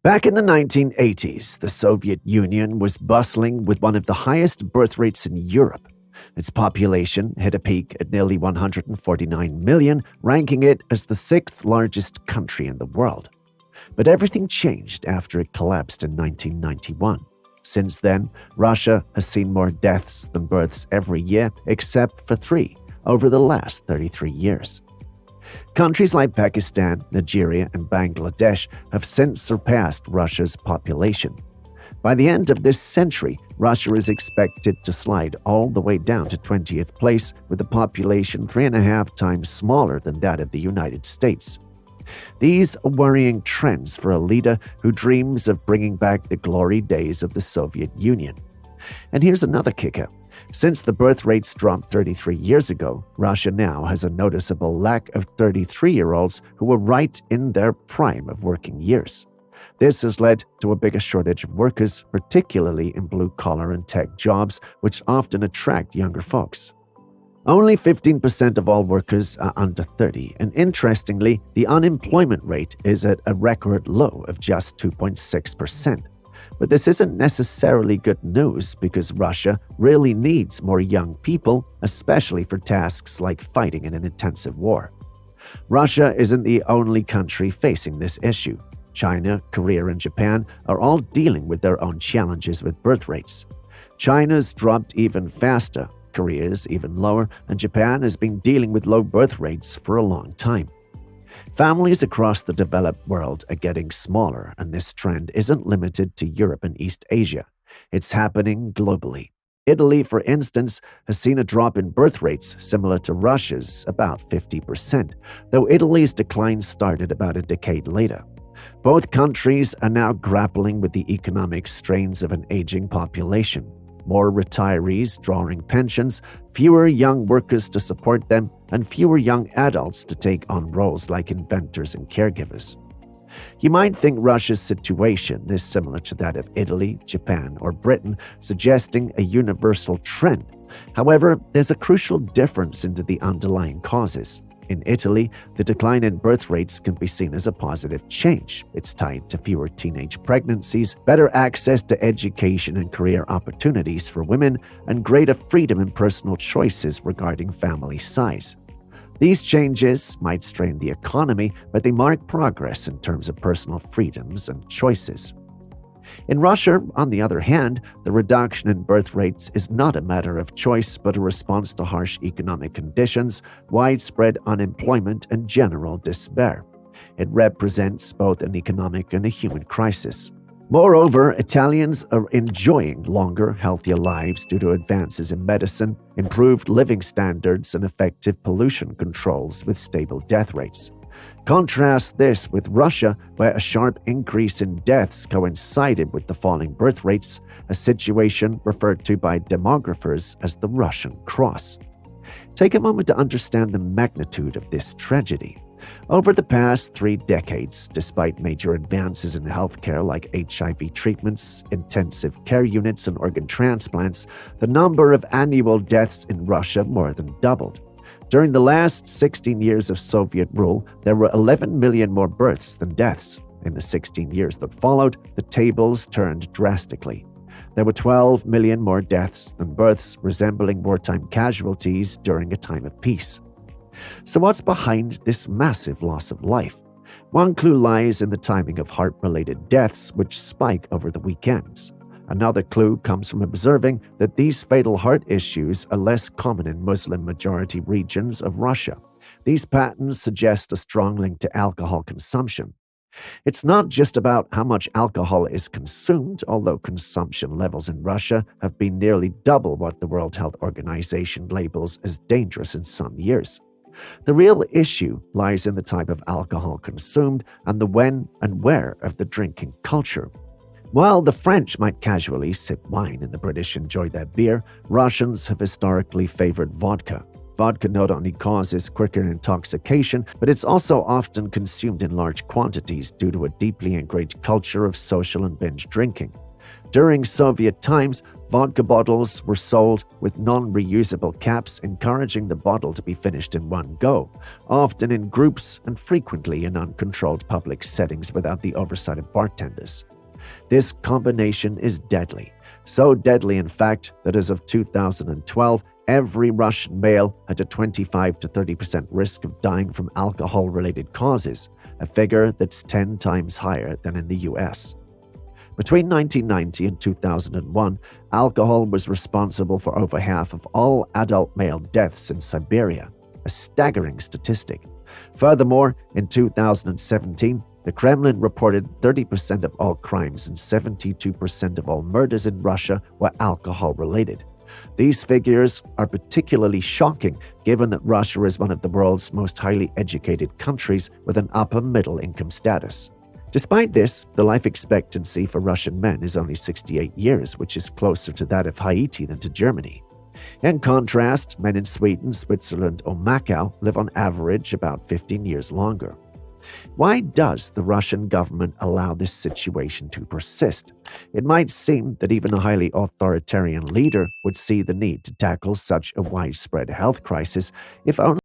Back in the 1980s, the Soviet Union was bustling with one of the highest birth rates in Europe. Its population hit a peak at nearly 149 million, ranking it as the sixth largest country in the world. But everything changed after it collapsed in 1991. Since then, Russia has seen more deaths than births every year, except for 3 over the last 33 years. Countries like Pakistan, Nigeria, and Bangladesh have since surpassed Russia's population. By the end of this century, Russia is expected to slide all the way down to 20th place, with a population 3.5 times smaller than that of the United States. These are worrying trends for a leader who dreams of bringing back the glory days of the Soviet Union. And here's another kicker. Since the birth rates dropped 33 years ago, Russia now has a noticeable lack of 33-year-olds who were right in their prime of working years. This has led to a bigger shortage of workers, particularly in blue-collar and tech jobs, which often attract younger folks. Only 15% of all workers are under 30, and interestingly, the unemployment rate is at a record low of just 2.6%. But this isn't necessarily good news because Russia really needs more young people, especially for tasks like fighting in an intensive war. Russia isn't the only country facing this issue. China, Korea, and Japan are all dealing with their own challenges with birth rates. China's dropped even faster, Korea's even lower, and Japan has been dealing with low birth rates for a long time. Families across the developed world are getting smaller, and this trend isn't limited to Europe and East Asia. It's happening globally. Italy, for instance, has seen a drop in birth rates similar to Russia's, about 50%, though Italy's decline started about a decade later. Both countries are now grappling with the economic strains of an aging population. More retirees drawing pensions, fewer young workers to support them, and fewer young adults to take on roles like inventors and caregivers. You might think Russia's situation is similar to that of Italy, Japan, or Britain, suggesting a universal trend. However, there's a crucial difference into the underlying causes. In Italy, the decline in birth rates can be seen as a positive change. It's tied to fewer teenage pregnancies, better access to education and career opportunities for women, and greater freedom in personal choices regarding family size. These changes might strain the economy, but they mark progress in terms of personal freedoms and choices. In Russia, on the other hand, the reduction in birth rates is not a matter of choice but a response to harsh economic conditions, widespread unemployment, and general despair. It represents both an economic and a human crisis. Moreover, Italians are enjoying longer, healthier lives due to advances in medicine, improved living standards, and effective pollution controls with stable death rates. Contrast this with Russia, where a sharp increase in deaths coincided with the falling birth rates, a situation referred to by demographers as the Russian cross. Take a moment to understand the magnitude of this tragedy. Over the past 3 decades, despite major advances in healthcare like HIV treatments, intensive care units, and organ transplants, the number of annual deaths in Russia more than doubled. During the last 16 years of Soviet rule, there were 11 million more births than deaths. In the 16 years that followed, the tables turned drastically. There were 12 million more deaths than births, resembling wartime casualties during a time of peace. So what's behind this massive loss of life? One clue lies in the timing of heart-related deaths, which spike over the weekends. Another clue comes from observing that these fatal heart issues are less common in Muslim-majority regions of Russia. These patterns suggest a strong link to alcohol consumption. It's not just about how much alcohol is consumed, although consumption levels in Russia have been nearly double what the World Health Organization labels as dangerous in some years. The real issue lies in the type of alcohol consumed and the when and where of the drinking culture. While the French might casually sip wine and the British enjoy their beer, Russians have historically favored vodka. Vodka not only causes quicker intoxication, but it's also often consumed in large quantities due to a deeply ingrained culture of social and binge drinking. During Soviet times, Vodka bottles were sold with non-reusable caps, encouraging the bottle to be finished in one go, often in groups and frequently in uncontrolled public settings without the oversight of bartenders. This combination is deadly, so deadly in fact that as of 2012, every Russian male had a 25 to 30% risk of dying from alcohol-related causes, a figure that's 10 times higher than in the US. Between 1990 and 2001, alcohol was responsible for over half of all adult male deaths in Siberia, a staggering statistic. Furthermore, in 2017, the Kremlin reported 30% of all crimes and 72% of all murders in Russia were alcohol-related. These figures are particularly shocking given that Russia is one of the world's most highly educated countries with an upper-middle income status. Despite this, the life expectancy for Russian men is only 68 years, which is closer to that of Haiti than to Germany. In contrast, men in Sweden, Switzerland, or Macau live on average about 15 years longer. Why does the Russian government allow this situation to persist? It might seem that even a highly authoritarian leader would see the need to tackle such a widespread health crisis if only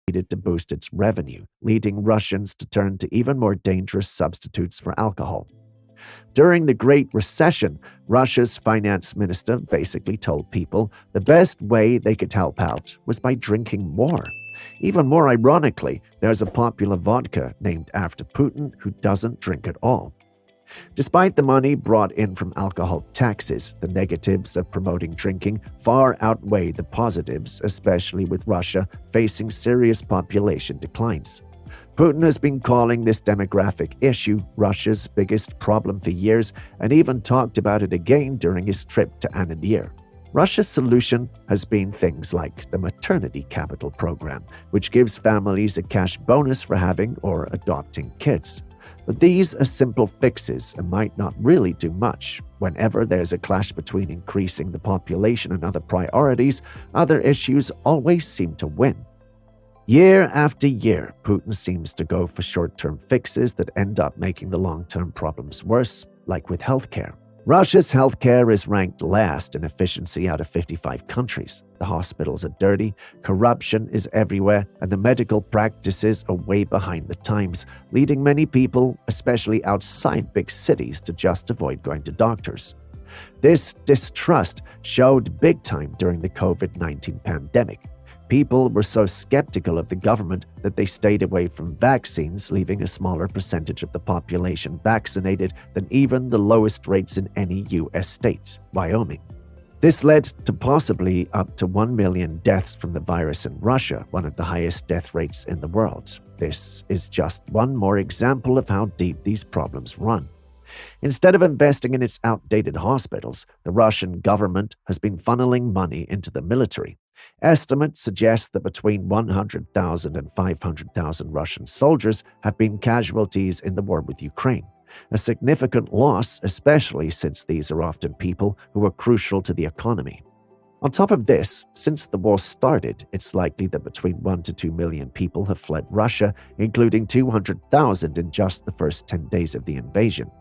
needed to boost its revenue, leading Russians to turn to even more dangerous substitutes for alcohol. During the Great Recession, Russia's finance minister basically told people the best way they could help out was by drinking more. Even more ironically, there's a popular vodka named after Putin who doesn't drink at all. Despite the money brought in from alcohol taxes, the negatives of promoting drinking far outweigh the positives, especially with Russia facing serious population declines. Putin has been calling this demographic issue Russia's biggest problem for years and even talked about it again during his trip to Anandir. Russia's solution has been things like the maternity capital program, which gives families a cash bonus for having or adopting kids. But these are simple fixes and might not really do much. Whenever there's a clash between increasing the population and other priorities, other issues always seem to win. Year after year, Putin seems to go for short-term fixes that end up making the long-term problems worse, like with healthcare. Russia's healthcare is ranked last in efficiency out of 55 countries. The hospitals are dirty, corruption is everywhere, and the medical practices are way behind the times, leading many people, especially outside big cities, to just avoid going to doctors. This distrust showed big time during the COVID-19 pandemic. People were so skeptical of the government that they stayed away from vaccines, leaving a smaller percentage of the population vaccinated than even the lowest rates in any U.S. state, Wyoming. This led to possibly up to 1 million deaths from the virus in Russia, one of the highest death rates in the world. This is just one more example of how deep these problems run. Instead of investing in its outdated hospitals, the Russian government has been funneling money into the military. Estimates suggest that between 100,000 and 500,000 Russian soldiers have been casualties in the war with Ukraine, a significant loss, especially since these are often people who are crucial to the economy. On top of this, since the war started, it's likely that between 1 to 2 million people have fled Russia, including 200,000 in just the first 10 days of the invasion.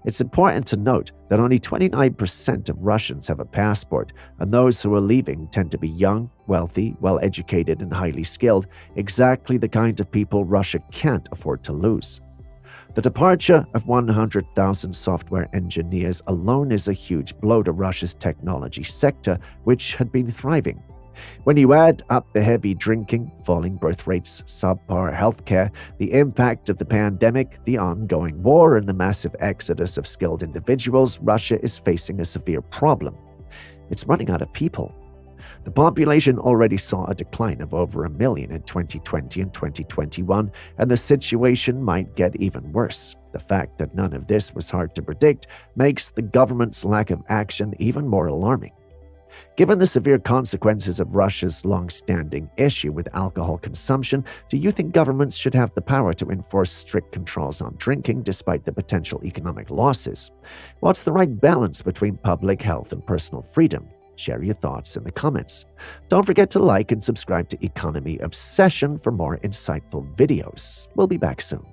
It's important to note that only 29% of Russians have a passport, and those who are leaving tend to be young, wealthy, well-educated, and highly skilled, exactly the kind of people Russia can't afford to lose. The departure of 100,000 software engineers alone is a huge blow to Russia's technology sector, which had been thriving. When you add up the heavy drinking, falling birth rates, subpar healthcare, the impact of the pandemic, the ongoing war, and the massive exodus of skilled individuals, Russia is facing a severe problem. It's running out of people. The population already saw a decline of over 1 million in 2020 and 2021, and the situation might get even worse. The fact that none of this was hard to predict makes the government's lack of action even more alarming. Given the severe consequences of Russia's long-standing issue with alcohol consumption, do you think governments should have the power to enforce strict controls on drinking despite the potential economic losses? What's the right balance between public health and personal freedom? Share your thoughts in the comments. Don't forget to like and subscribe to Economy Obsession for more insightful videos. We'll be back soon.